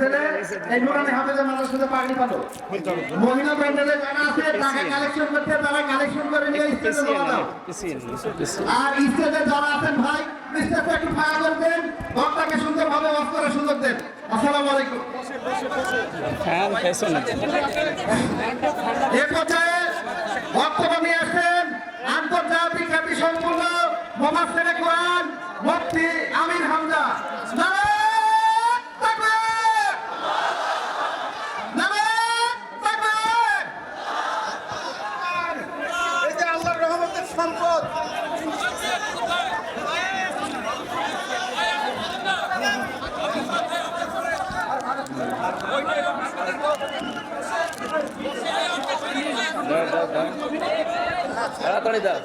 ছেলে এই নুরানি হাফেজের মাদ্রাসাতে পাগড়ি পালো। মহিলা প্যান্ডেলে যারা আছে টাকা কালেকশন করতে তারা কালেকশন করে নিয়ে স্টেজে জমা দাও। আর স্টেজে যারা আছেন ভাই স্টেজে একটু ফায়া করবেন, বক্তাকে সুন্দরভাবে অফ করার সুযোগ দেন। আসসালামু আলাইকুম। এ পর্যায়ে বক্তব্য নিয়ে আসেন আন্তর্জাতিক খ্যাতি সম্পন্ন মুফাসসিরে কোরআন মুফতি আমিন হামজা। তাড়াতাড়ি দাও।